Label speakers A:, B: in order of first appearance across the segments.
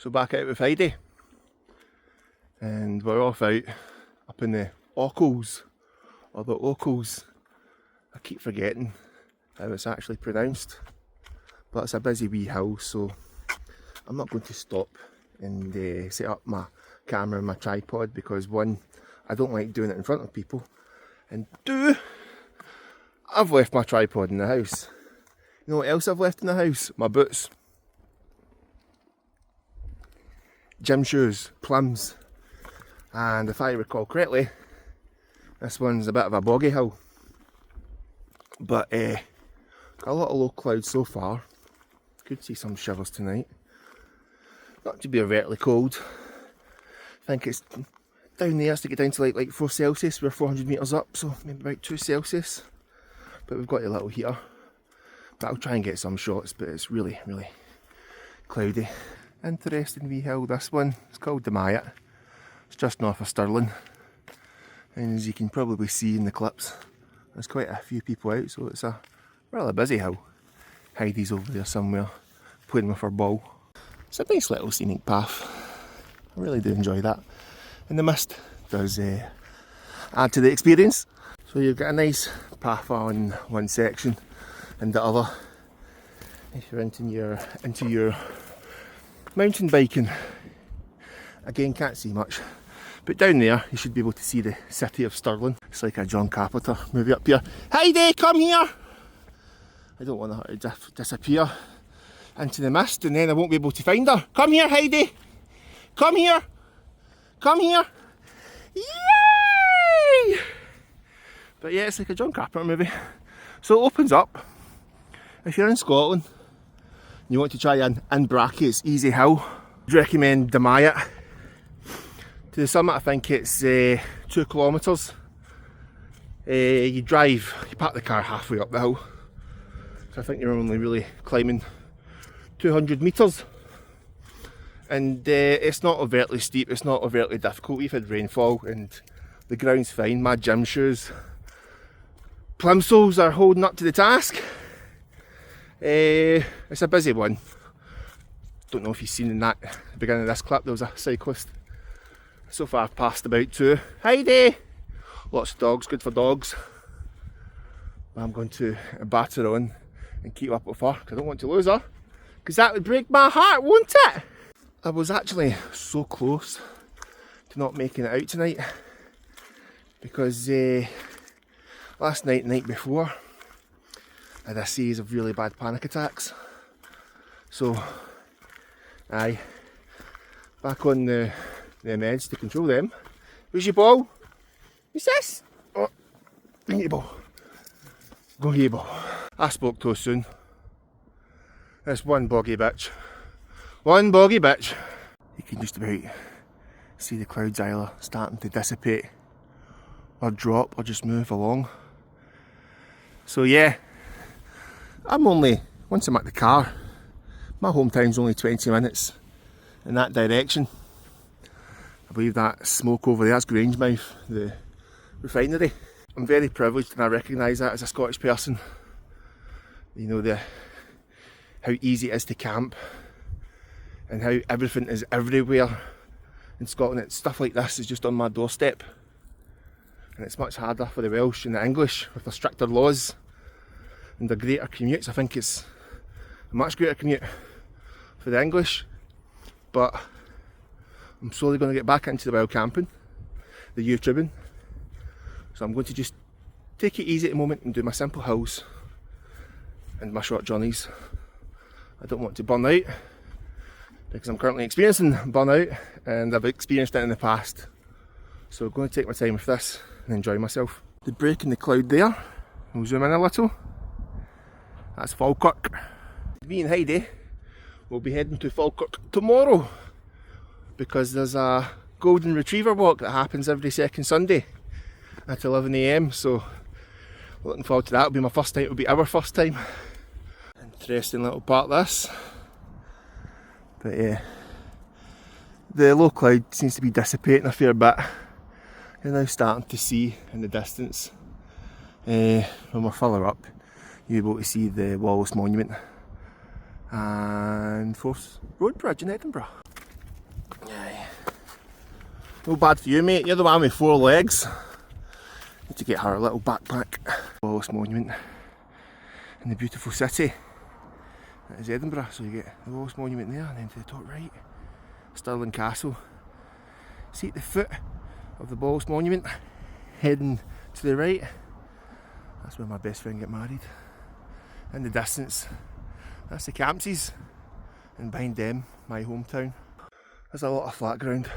A: So back out with Heidi, and we're off out up in the Ochills, or the Ochills. I keep forgetting how it's actually pronounced, but it's a busy wee hill, so I'm not going to stop and set up my camera and my tripod, because one, I don't like doing it in front of people, and two, I've left my tripod in the house. You know what else I've left in the house? My boots. Gym shoes, plims, and if I recall correctly, this one's a bit of a boggy hill, but got a lot of low clouds so far. Could see some showers tonight. Not to be overtly cold. I think it's down there to get down to like 4 Celsius. We're 400 metres up, so maybe about 2 Celsius. But we've got a little heater. But I'll try and get some shots, but it's really, really cloudy. Interesting wee hill, this one. It's called Dumyat. It's just north of Stirling. And as you can probably see in the clips, there's quite a few people out, so it's a rather busy hill. Heidi's over there somewhere, playing with her ball. It's a nice little scenic path. I really do enjoy that. And the mist does add to the experience. So you've got a nice path on one section, and the other, if you're into your mountain biking. Again, can't see much, but down there you should be able to see the city of Stirling. It's like a John Carpenter movie up here. Heidi, come here! I don't want her to disappear into the mist, and then I won't be able to find her. Come here, Heidi! Come here! Come here! Yay! But yeah, it's like a John Carpenter movie. So it opens up. If you're in Scotland, you want to try an, in brackets, easy hill, I'd recommend Dumyat. To the summit, I think it's 2 kilometres. You drive, you park the car halfway up the hill. So I think you're only really climbing 200 metres. And it's not overtly steep, it's not overtly difficult. We've had rainfall and the ground's fine. My gym shoes, plimsolls, are holding up to the task. It's a busy one. Don't know if you've seen in that at the beginning of this clip, there was a cyclist. So far I've passed about 2. Heidi! Lots of dogs, good for dogs. I'm going to batter on and keep up with her, because I don't want to lose her, because that would break my heart, won't it? I was actually so close to not making it out tonight, because last night and the night before I had a series of really bad panic attacks. So aye, back on the meds to control them. Where's your ball? What's this? Oh, bring your ball. Go get your ball. I spoke too soon. That's one boggy bitch. One boggy bitch. You can just about see the clouds either starting to dissipate or drop or just move along. So yeah, once I'm at the car, my hometown's only 20 minutes in that direction. I believe that smoke over there, that's Grangemouth, the refinery. I'm very privileged, and I recognise that as a Scottish person. You know, how easy it is to camp, and how everything is everywhere in Scotland. It's stuff like this is just on my doorstep, and it's much harder for the Welsh and the English with their stricter laws and the greater commutes. I think it's a much greater commute for the English, but I'm slowly going to get back into the wild camping, the YouTubing. So I'm going to just take it easy at the moment and do my simple hills and my short journeys. I don't want to burn out, because I'm currently experiencing burnout, and I've experienced it in the past. So I'm going to take my time with this and enjoy myself. The break in the cloud there, we'll zoom in a little. That's Falkirk. Me and Heidi will be heading to Falkirk tomorrow, because there's a golden retriever walk that happens every second Sunday at 11 AM, so looking forward to that. It'll be my first time, it'll be our first time. Interesting little part this. But yeah, the low cloud seems to be dissipating a fair bit. You're now starting to see in the distance, when we're further up, you're able to see the Wallace Monument and Forth Road Bridge in Edinburgh. No bad for you, mate. You're the one with 4 legs. Need to get her a little backpack. Tallest monument in the beautiful city. That is Edinburgh, so you get the lowest monument there, and then to the top right, Stirling Castle. See at the foot of the lowest monument, heading to the right, that's where my best friend got married. In the distance, that's the Campsies, and behind them, my hometown. There's a lot of flat ground,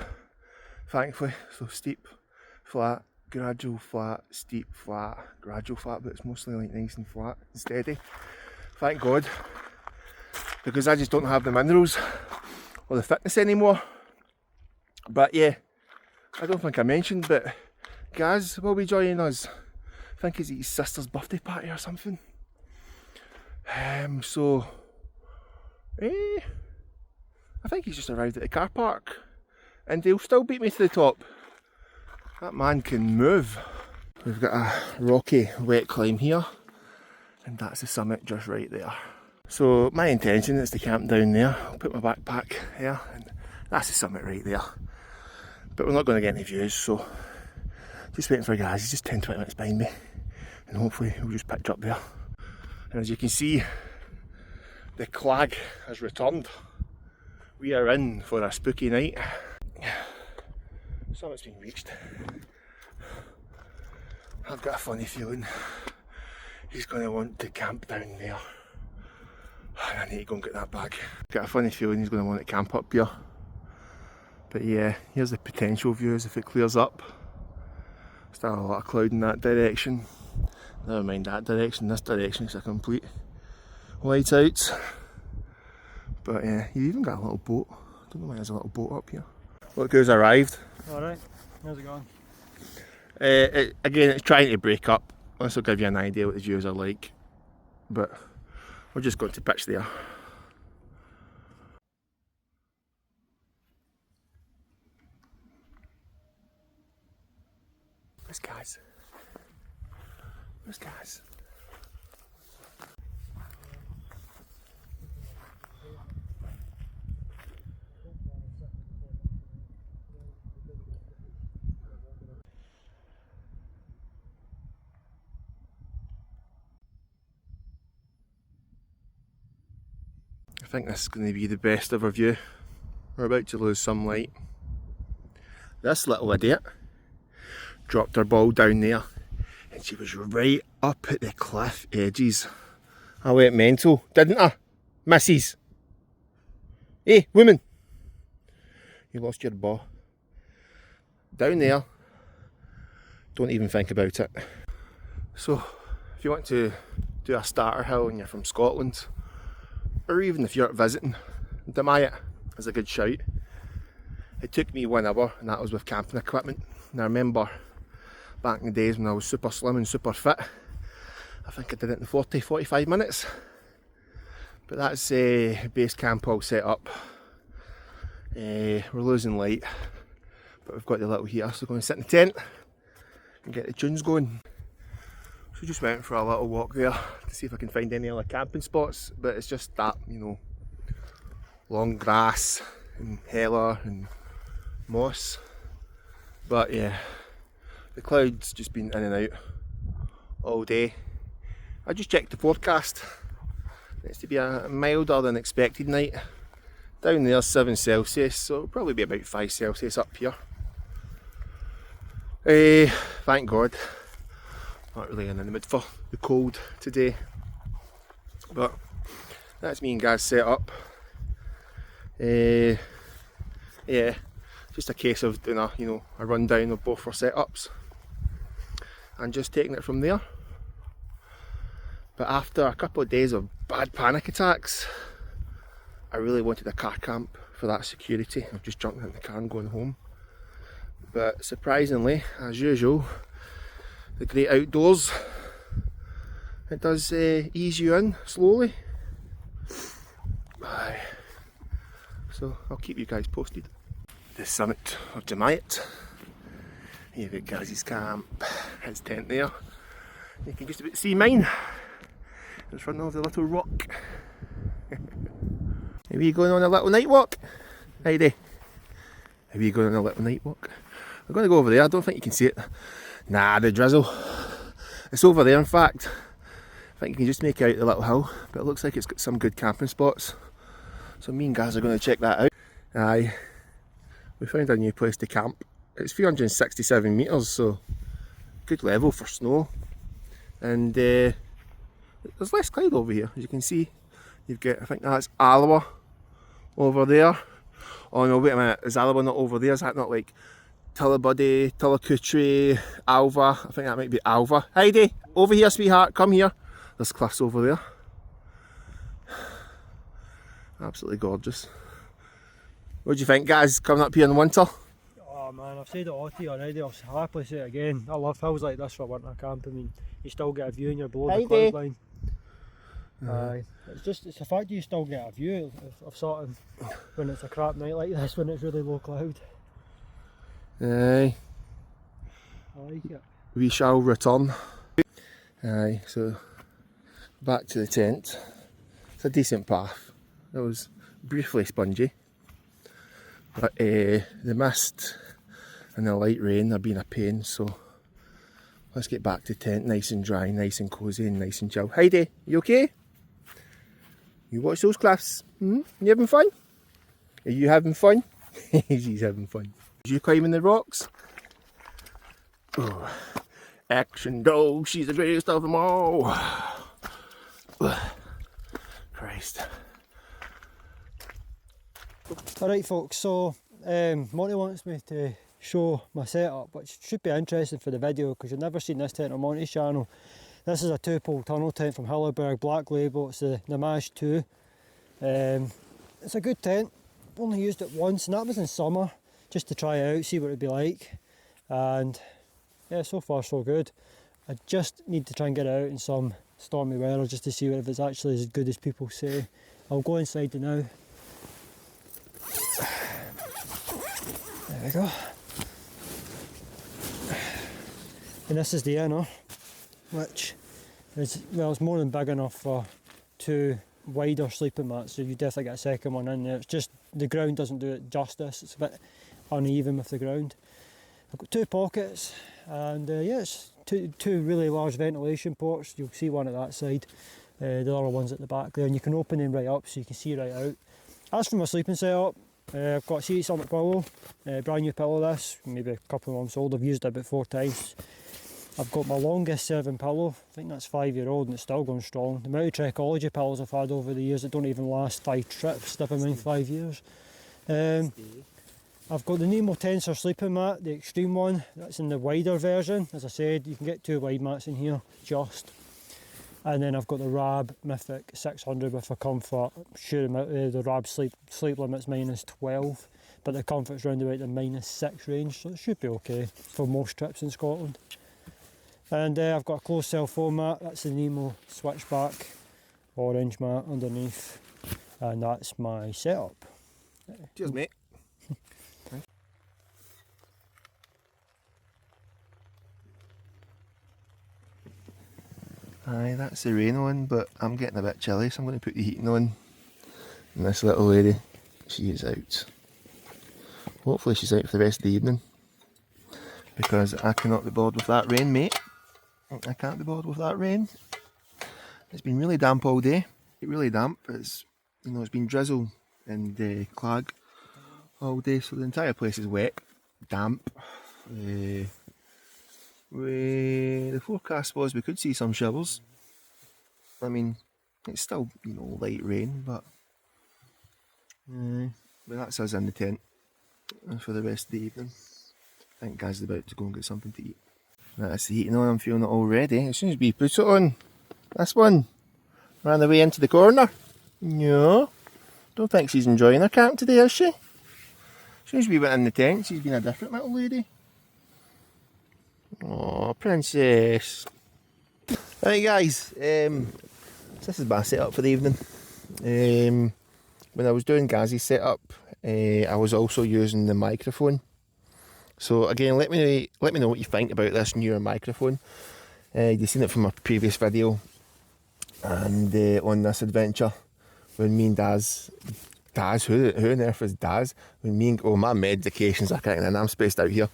A: thankfully, so steep, flat, gradual, flat, steep, flat, gradual, flat, but it's mostly like nice and flat and steady. Thank God, because I just don't have the minerals or the fitness anymore. But yeah, I don't think I mentioned, but Gaz will be joining us. I think it's his sister's birthday party or something. So, I think he's just arrived at the car park, and he'll still beat me to the top. That man can move. We've got a rocky, wet climb here, and that's the summit just right there. So my intention is to camp down there. I'll put my backpack there, and that's the summit right there. But we're not going to get any views, so just waiting for guys. He's just 10-20 minutes behind me, and hopefully he'll just pitch up there. And as you can see, the clag has returned. We are in for a spooky night. Summit's been reached. I've got a funny feeling he's going to want to camp down there. I need to go and get that bag. Got a funny feeling he's going to want to camp up here. But yeah, here's the potential views if it clears up. Still a lot of cloud in that direction. Never mind that direction, this direction is a complete white out. But yeah, you even got a little boat. I don't know why there's a little boat up here. Look who's arrived.
B: Alright, how's it going?
A: Again, it's trying to break up. This will give you an idea what the views are like. But we're just going to pitch there. Where's Gaz? Where's Gaz? I think this is going to be the best ever view. We're about to lose some light. This little idiot dropped her ball down there, and she was right up at the cliff edges. I went mental, didn't I, missus? Hey, woman! You lost your ball. Down there, don't even think about it. So, if you want to do a starter hill and you're from Scotland, or even if you're visiting, Dumyat is a good shout. It took me 1 hour, and that was with camping equipment. And I remember back in the days when I was super slim and super fit, I think I did it in 40-45 minutes. But that's base camp all set up. We're losing light, but we've got the little heater, so we're going to sit in the tent and get the tunes going. So just went for a little walk there to see if I can find any other camping spots, but it's just that, you know, long grass and heather and moss. But yeah, the clouds just been in and out all day. I just checked the forecast. It's to be a milder than expected night. Down there 7 Celsius, so it'll probably be about 5 Celsius up here. Thank God. Not really in the mood for the cold today. But that's me and Gaz set up. Yeah, just a case of doing a rundown of both our setups and just taking it from there. But after a couple of days of bad panic attacks, I really wanted a car camp for that security. I've just jumped in the car and going home. But surprisingly, as usual, the great outdoors, it does ease you in slowly. Aye. So I'll keep you guys posted. The summit of Dumyat. You've got Gaz's camp, his tent there. You can just about see mine in front of the little rock. Are we going on a little night walk? Heidi? Are we going on a little night walk? I'm going to go over there. I don't think you can see it. Nah, the drizzle. It's over there, in fact. I think you can just make out the little hill, but it looks like it's got some good camping spots. So me and Gaz are going to check that out. Aye, we found a new place to camp. It's 367 metres, so good level for snow. And there's less cloud over here, as you can see. You've got, I think that's Alwa over there. Oh no, wait a minute, is Alwa not over there? Is that not like Tullibuddy, Tullicootry, Alva? I think that might be Alva. Heidi, over here sweetheart, come here. There's cliffs over there. Absolutely gorgeous. What do you think, guys, coming up here in the winter?
B: Oh man, I've said it all to you already, I'll happily say it again. I love hills like this for winter camp. I mean, you still get a view and you're below the cloud line. Aye, it's the fact you still get a view of sort of when it's a crap night like this, when it's really low cloud.
A: Aye.
B: I like it.
A: We shall return. Aye, so back to the tent. It's a decent path. It was briefly spongy, but the mist and the light rain have been a pain, so let's get back to the tent nice and dry, nice and cosy and nice and chill. Heidi, you okay? You watch those cliffs? You having fun? Are you having fun? She's having fun. Are you climbing the rocks? Oh, action dog, she's the greatest of them all. Christ.
B: Alright folks, so Monty wants me to show my setup, which should be interesting for the video because you've never seen this tent on Monty's channel. This is a 2-pole tunnel tent from Hilleberg, Black Label. It's the Namage 2. It's a good tent. Only used it once, and that was in summer, just to try it out, see what it'd be like. And yeah, so far so good. I just need to try and get it out in some stormy weather just to see if it's actually as good as people say. I'll go inside now. There we go. And this is the inner, which is, well, it's more than big enough for 2 wider sleeping mats, so you definitely get a second one in there. It's just the ground doesn't do it justice, it's a bit uneven with the ground. I've got 2 pockets, and yeah, it's two really large ventilation ports. You'll see one at that side, the other one's at the back there, and you can open them right up so you can see right out. As for my sleeping setup, I've got a Sea Summit pillow, brand new pillow this, maybe a couple of months old. I've used it about 4 times. I've got my longest serving pillow, I think that's 5-year-old and it's still going strong. The amount of Trekology pillows I've had over the years that don't even last 5 trips, never mind 5 years. I've got the Nemo Tensor sleeping mat, the extreme one, that's in the wider version. As I said, you can get 2 wide mats in here, just. And then I've got the Rab Mythic 600 with a comfort. I'm sure the Rab sleep limit's -12, but the comfort's round about the -6 range, so it should be okay for most trips in Scotland. And I've got a closed cell foam mat, that's the Nemo switchback orange mat underneath, and that's my setup.
A: Cheers, mate. Aye, that's the rain on, but I'm getting a bit chilly, so I'm going to put the heating on. And this little lady, she is out. Hopefully she's out for the rest of the evening, because I cannot be bothered with that rain, mate. I can't be bothered with that rain. It's been really damp all day. Really damp. It's, you know, it's been drizzle and clag all day, so the entire place is wet, damp. The forecast was we could see some showers. I mean, it's still, you know, light rain, but that's us in the tent for the rest of the evening. I think Gaz is about to go and get something to eat. That's the heating on, I'm feeling it already. As soon as we put it on, this one ran away into the corner. No, don't think she's enjoying her camp today, is she? As soon as we went in the tent, she's been a different little lady. Oh, princess. Right guys, so this is my setup for the evening. When I was doing Gaz's setup, I was also using the microphone. So again, let me know what you think about this newer microphone. You've seen it from my previous video, and on this adventure, when me and Daz, who on earth is Daz? When me and, oh, my medications are kicking in, I'm spaced out here.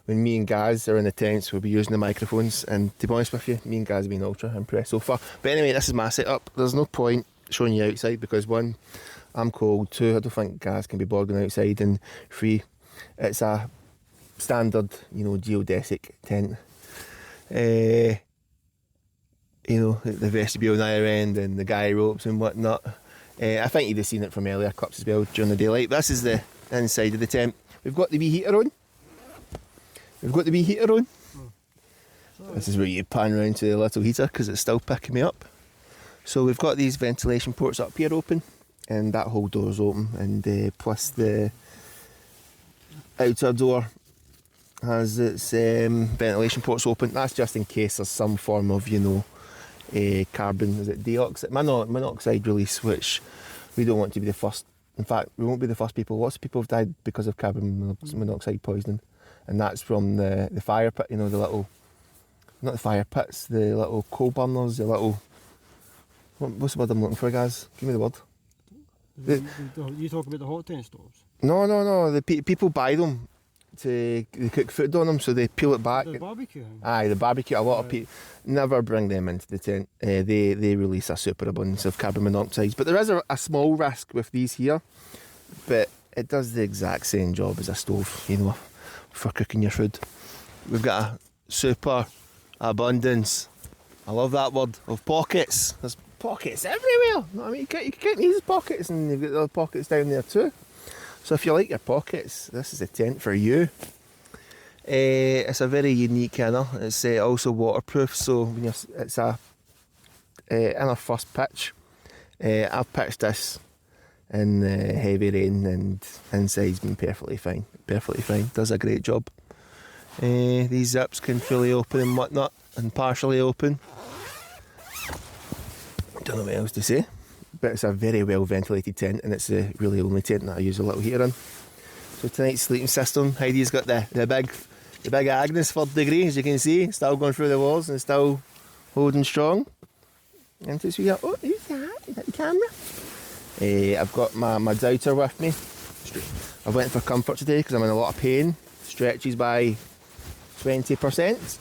A: when me and Gaz are in the tents, we'll be using the microphones, and to be honest with you, me and Gaz have been ultra impressed so far. But anyway, this is my setup. There's no point showing you outside because 1, I'm cold, 2, I don't think Gaz can be bored going outside, and 3, it's a standard, geodesic tent. The vestibule on either end and the guy ropes and whatnot. I think you'd have seen it from earlier clips as well during the daylight. This is the inside of the tent. We've got the wee heater on. This is where you pan round to the little heater because it's still picking me up. So we've got these ventilation ports up here open, and that whole door's open, and plus the outer door has its ventilation ports open. That's just in case there's some form of, carbon, monoxide release, which we don't want to be the first. In fact, we won't be the first people. Lots of people have died because of carbon monoxide poisoning, and that's from the fire pit. The little, not the fire pits, the little coal burners, the little. What's the word I'm looking for, guys? Give me the word.
B: You talk about the hot tent stoves?
A: No. The people buy them to cook food on them, so they peel it back.
B: The barbecue.
A: Aye, the barbecue. A lot of people never bring them into the tent. They release a super abundance of carbon monoxide. But there is a small risk with these here, but it does the exact same job as a stove, for cooking your food. We've got a super abundance, I love that word, of pockets. There's pockets everywhere. You can count these pockets, and you've got the other pockets down there too. So if you like your pockets, this is a tent for you. It's a very unique kennel. It's also waterproof, so when it's in our first pitch. I've pitched this in heavy rain, and inside's been perfectly fine. Does a great job. These zips can fully open and whatnot, and partially open. Don't know what else to say. But it's a very well ventilated tent, and it's the really only tent that I use a little heater in. So tonight's sleeping system, Heidi's got the big Agnes 3rd degree, as you can see, still going through the walls and still holding strong. And so we got, who's that? Is that the camera? I've got my doubter with me. I went for comfort today because I'm in a lot of pain. Stretches by 20%.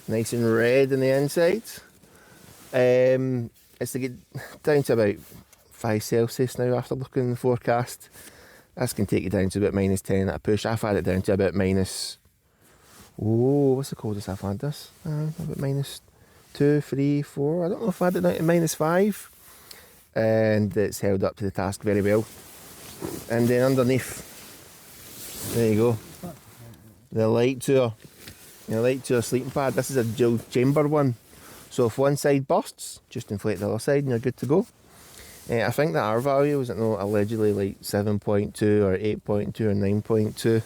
A: Nice and red on the inside. It's to get down to about 5 Celsius now after looking in the forecast. This can take you down to about -10 at a push. I've had it down to about what's the coldest I've had this? About -2, 3, 4. I don't know if I had it down to -5. And it's held up to the task very well. And then underneath, there you go, the light tour sleeping pad. This is a dual chamber one. So if one side bursts, just inflate the other side and you're good to go. I think the R value was allegedly like 7.2 or 8.2 or 9.2.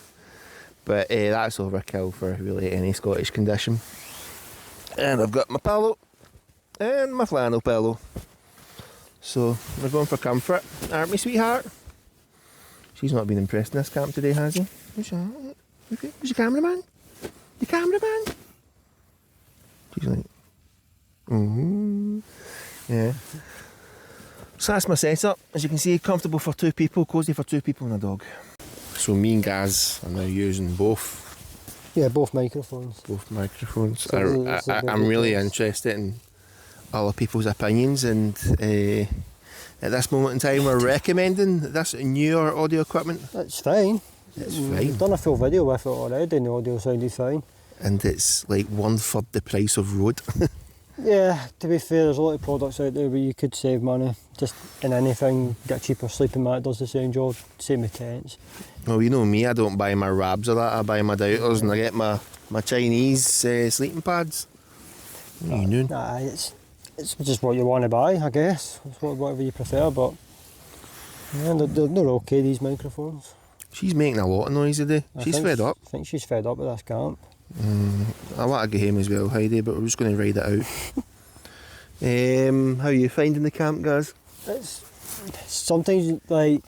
A: But that's overkill for really any Scottish condition. And I've got my pillow and my flannel pillow. So we're going for comfort, aren't we, sweetheart? She's not been impressed in this camp today, has he? Who's your cameraman? Your cameraman? She's like, yeah. So that's my setup. As you can see, comfortable for 2 people, cosy for 2 people and a dog. So me and Gaz are now using both.
B: Yeah, both microphones.
A: So I'm really interested in other people's opinions, and at this moment in time we're recommending this newer audio equipment.
B: It's fine.
A: We've
B: done a full video with it already and the audio sounded fine.
A: And it's like 1/3 the price of Rode.
B: Yeah, to be fair, there's a lot of products out there where you could save money just in anything, get a cheaper sleeping mat, does the same job, same with tents.
A: Well, you know me, I don't buy my Rabs or that, I buy my Doubters and I get my Chinese sleeping pads. What are you doing?
B: Nah, it's just what you want to buy, I guess. It's whatever you prefer, but yeah, they're okay, these microphones.
A: She's making a lot of noise today. She's fed up.
B: I think she's fed up with this camp.
A: I want to get home as well, Heidi, but we're just going to ride it out. How are you finding the camp, guys?
B: It's sometimes like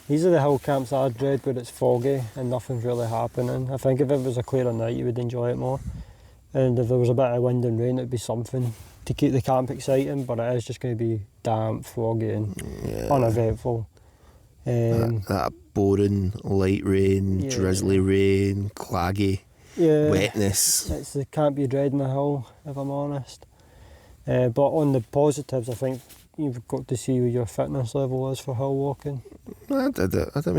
B: these are the hill camps I dread where it's foggy and nothing's really happening. I think if it was a clearer night you would enjoy it more, and if there was a bit of wind and rain it'd be something to keep the camp exciting, but it is just going to be damp, foggy and uneventful.
A: That boring, light rain,
B: Yeah.
A: drizzly rain, claggy
B: Yeah,
A: wetness.
B: it can't be dreading the hill, if I'm honest. But on the positives, I think you've got to see what your fitness level is for hill walking.
A: I did it. I did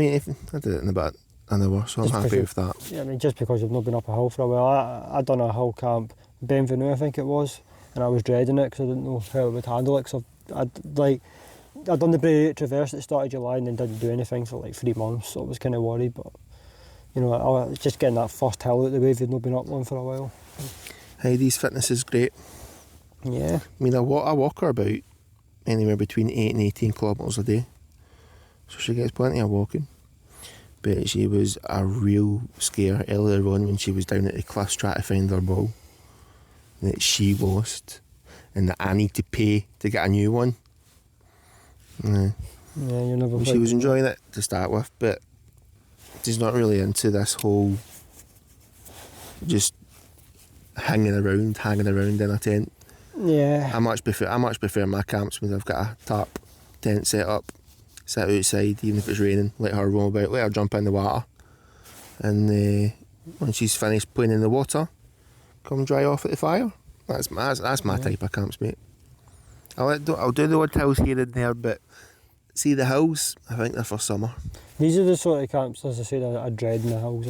A: it in about an hour, so I'm
B: Just
A: happy
B: because
A: with that.
B: Yeah, I mean, just because you've not been up a hill for a while. I done a hill camp, Benvenue I think it was, and I was dreading it because I didn't know how it would handle it. Cause I'd done the Bray Traverse at the start of July and then didn't do anything for like 3 months, so I was kind of worried. But you know, I was just getting that first hill out the way if you've not been up one for a while.
A: Heidi's fitness is great.
B: Yeah.
A: I mean, I walk her about anywhere between 8 and 18 kilometres a day, so she gets plenty of walking. But she was a real scare earlier on when she was down at the cliffs trying to find her ball that she lost, and that I need to pay to get a new one.
B: Yeah, you're never.
A: She was enjoying it to start with, but she's not really into this whole just hanging around in a tent.
B: Yeah.
A: I much prefer my camps when I've got a tarp tent set up, sit outside even if it's raining, let her roam about, let her jump in the water, and when she's finished playing in the water, come dry off at the fire. That's my type of camps, mate. I'll do the odd hills here and there, but see the hills, I think they're for summer.
B: These are the sort of camps, as I said, I dread in the hills.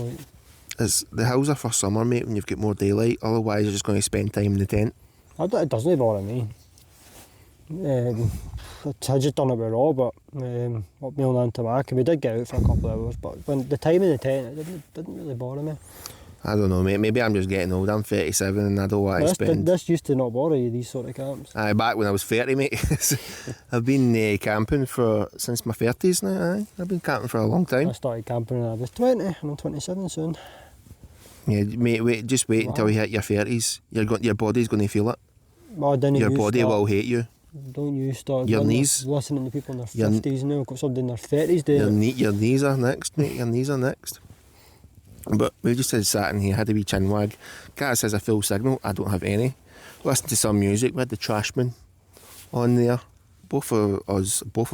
A: The hills are for summer, mate, when you've got more daylight. Otherwise, you're just going to spend time in the tent.
B: It doesn't bother me. I just done it with Rob up Mill and Tamaki. We did get out for a couple of hours, but when the time in the tent, it didn't really bother me.
A: I don't know, mate. Maybe I'm just getting old. I'm 37 and I don't want to spend...
B: This used to not bother you, these sort of camps.
A: Back when I was 30, mate. I've been camping since my 30s now. I've been camping for a long time.
B: I started camping when I was 20, and I'm 27 soon.
A: Yeah, mate, just wait until you hit your 30s. Your body's going to feel it.
B: Well,
A: your body will hate you.
B: Don't you start
A: your knees,
B: listening to people in their 50s now, got somebody in their 30s doing
A: your knees are next, mate. Your knees are next. But we just sat in here, had a wee chin wag. Cat says a full signal, I don't have any. Listen to some music, we had the Trashman on there. Both of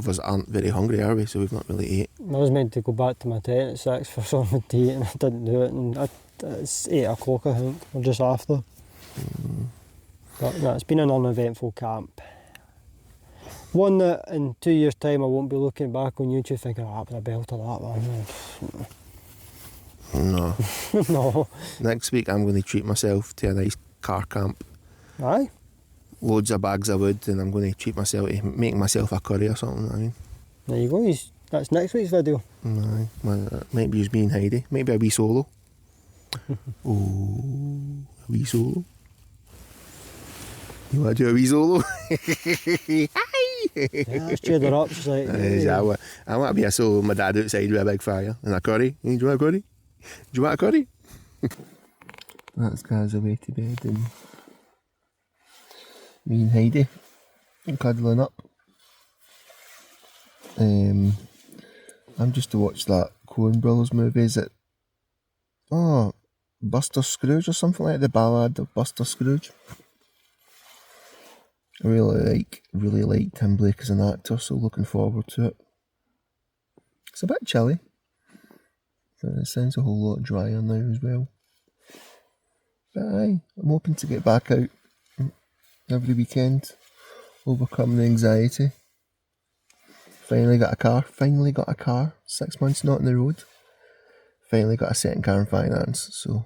A: us aren't very hungry, are we? So we've not really ate.
B: I was meant to go back to my tent at 6 for something to eat and I didn't do it, and it's 8 o'clock I think, or just after. But no, it's been an uneventful camp. One that in 2 years' time I won't be looking back on YouTube thinking, that was a belter, that one.
A: No.
B: No.
A: Next week I'm going to treat myself to a nice car camp.
B: Aye.
A: Loads of bags of wood, and I'm going to treat myself to making myself a curry or something. I mean.
B: There you go. That's next week's video.
A: Aye. Might be just me and Heidi. Maybe a wee solo. Oh, a wee solo. You want to do a wee solo?
B: Yeah, let's cheer her up. She's like, hey.
A: I want to be a solo with my dad outside with a big fire and a curry. Do you want a curry? Do you want a curry? That's guys away to bed, and me and Heidi cuddling up. I'm just to watch that Coen Brothers movie. Is it Buster Scrooge or something like that? The Ballad of Buster Scrooge. I really like Tim Blake as an actor, so looking forward to it. It's a bit chilly. It sounds a whole lot drier now as well. But aye, I'm hoping to get back out every weekend, overcome the anxiety. Finally got a car, 6 months not on the road. Finally got a second car in finance, so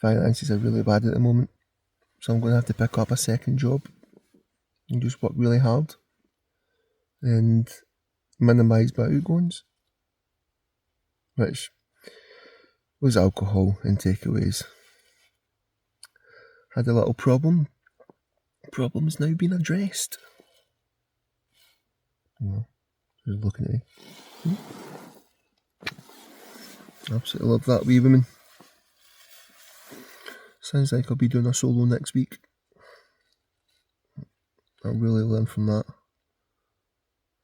A: finances are really bad at the moment. So I'm going to have to pick up a second job and just work really hard and minimise my outgoings, which was alcohol and takeaways. Had a little problem. Problem's now been addressed. Well, just looking at me. Absolutely love that wee woman. Sounds like I'll be doing a solo next week. I'll really learn from that.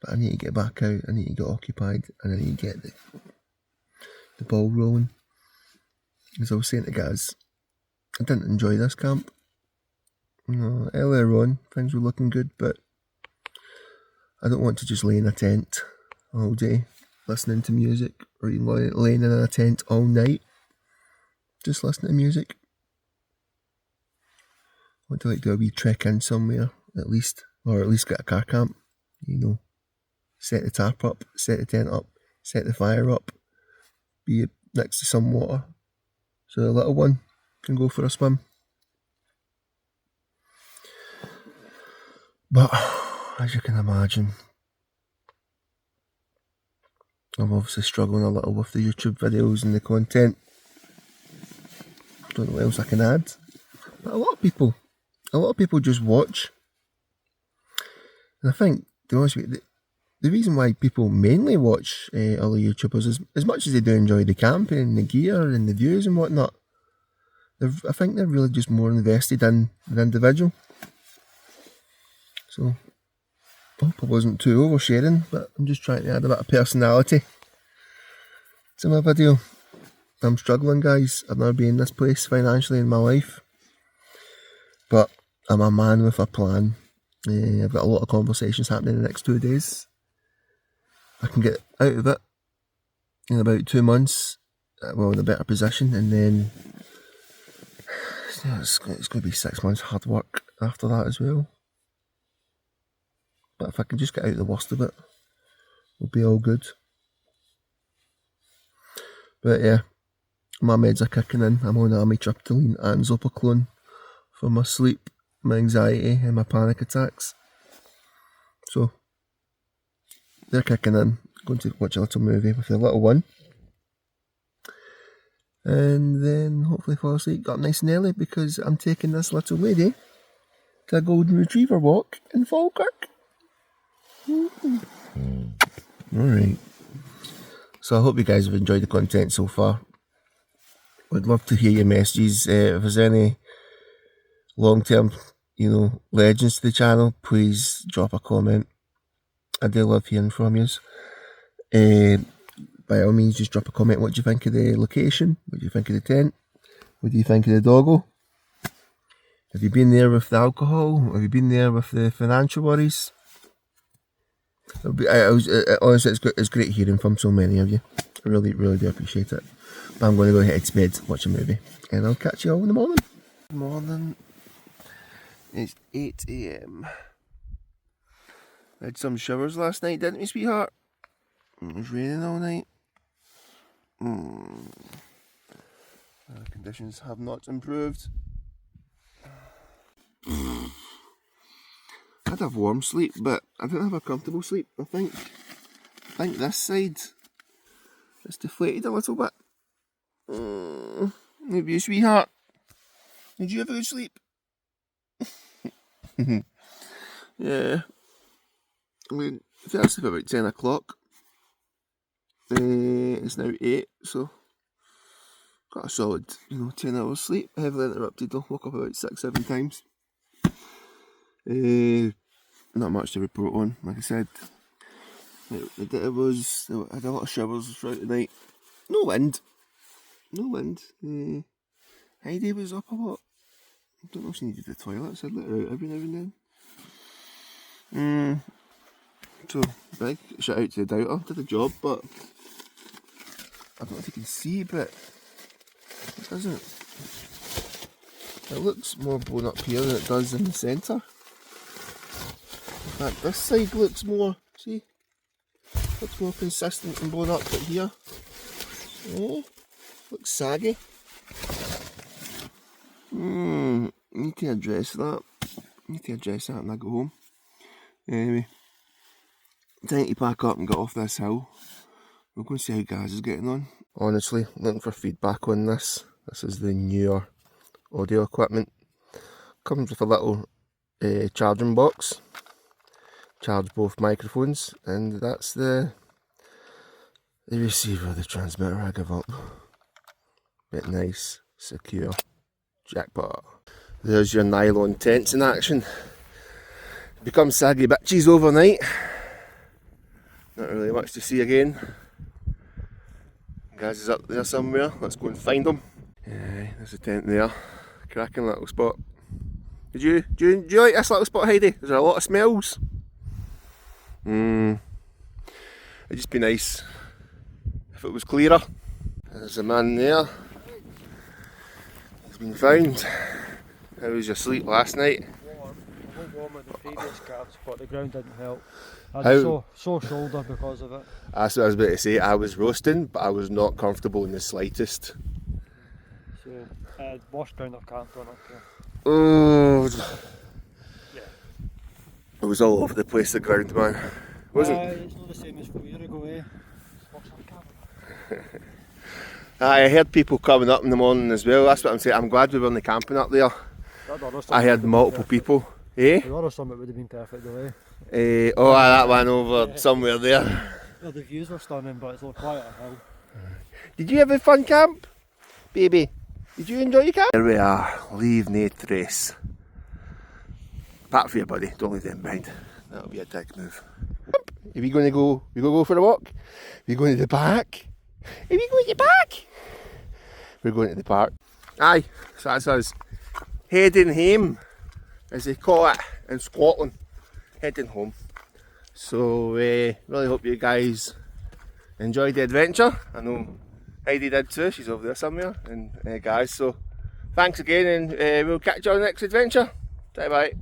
A: But I need to get back out, I need to get occupied, and I need to get the ball rolling. As I was saying to guys, I didn't enjoy this camp. Earlier on, things were looking good, but I don't want to just lay in a tent all day, listening to music, or even laying in a tent all night, just listening to music. I want to like do a wee trek in somewhere, at least, or at least get a car camp, you know, set the tarp up, set the tent up, set the fire up, be next to some water, so the little one can go for a swim. But, as you can imagine, I'm obviously struggling a little with the YouTube videos and the content. Don't know what else I can add. But a lot of people just watch. And I think, to be honest with you, the reason why people mainly watch other YouTubers is, as much as they do enjoy the camping and the gear and the views and whatnot, I think they're really just more invested in the individual. So, I hope I wasn't too oversharing, but I'm just trying to add a bit of personality to my video. I'm struggling, guys. I've never been in this place financially in my life, but I'm a man with a plan. I've got a lot of conversations happening in the next 2 days. I can get out of it in about 2 months, well, in a better position, and then it's going to be 6 months hard work after that as well. But if I can just get out the worst of it, we'll be all good. But yeah, my meds are kicking in. I'm on amitriptyline and zopiclone for my sleep, my anxiety and my panic attacks. So, they're kicking in. Going to watch a little movie with the little one. And then hopefully fall asleep, got up nice and early because I'm taking this little lady to a golden retriever walk in Falkirk. Alright. So I hope you guys have enjoyed the content so far. I'd love to hear your messages. If there's any long-term, legends to the channel, please drop a comment. I do love hearing from you. By all means, just drop a comment. What do you think of the location? What do you think of the tent? What do you think of the doggo? Have you been there with the alcohol? Have you been there with the financial worries? Honestly, it's great hearing from so many of you. I really, really do appreciate it. But I'm going to go head to bed, watch a movie, and I'll catch you all in the morning. Good morning. It's 8 AM. I had some showers last night, didn't we, sweetheart? It was raining all night. The conditions have not improved. I had a warm sleep, but I didn't have a comfortable sleep. I think this side is deflated a little bit. Maybe you, sweetheart. Did you have a good sleep? Yeah. I mean, I fell asleep about 10 o'clock. It's now 8, so got a solid, 10 hours sleep. Heavily interrupted though, woke up about 6-7 times. Not much to report on, like I said. I had a lot of showers throughout the night. No wind. Heidi was up a lot. I don't know if she needed the toilet, so I'd let her out every now and then. So, big shout out to the doubter, did the job, but I don't know if you can see, but it doesn't. It looks more blown up here than it does in the centre. In fact, this side looks more, see? Looks more consistent and blown up, but here, looks saggy. Need to address that. When I go home. Anyway, time to pack up and get off this hill. We're going to see how Gaz is getting on. Honestly, looking for feedback on this. This is the newer audio equipment. Comes with a little charging box. Charge both microphones, and that's the receiver, the transmitter. I give up. Bit nice, secure, jackpot. There's your nylon tents in action. Become saggy bitches overnight. Not really much to see again. Gaz is up there somewhere. Let's go and find him. There's a tent there. Cracking little spot. Do you like this little spot, Heidi? Is there a lot of smells? It'd just be nice if it was clearer. There's a man there. He's been found. How was your sleep last night?
B: Warm. I was warm at the previous calves, but the ground didn't help. I
A: How-
B: had a sore shoulder because of it.
A: That's what I was about to say. I was roasting, but I was not comfortable in the slightest.
B: So worst ground I've camped on up here.
A: Oh,
B: Yeah.
A: it was all over the place, the ground, man. Wasn't?
B: It's not the same as 4 years ago, eh? It's worse than camping.
A: I heard people coming up in the morning as well. That's what I'm saying. I'm glad we weren't camping up there. I heard multiple people. Eh?
B: The other summit would have been perfect though, eh?
A: That one over somewhere there.
B: Well, the views were stunning, but it's a little quieter hill.
A: Did you have a fun camp, baby? Did you enjoy your camp? Here we are. Leave no trace. Pat for you, buddy. Don't leave them behind. That'll be a dick move. Are we going to go? We go for a walk? We going to the park? Are we going to the park? We're going to the park. Aye, so that's us heading home, as they call it in Scotland. Heading home. So really hope you guys enjoyed the adventure. I know Heidi did too. She's over there somewhere. And guys, so thanks again, and we'll catch you on the next adventure. Bye bye.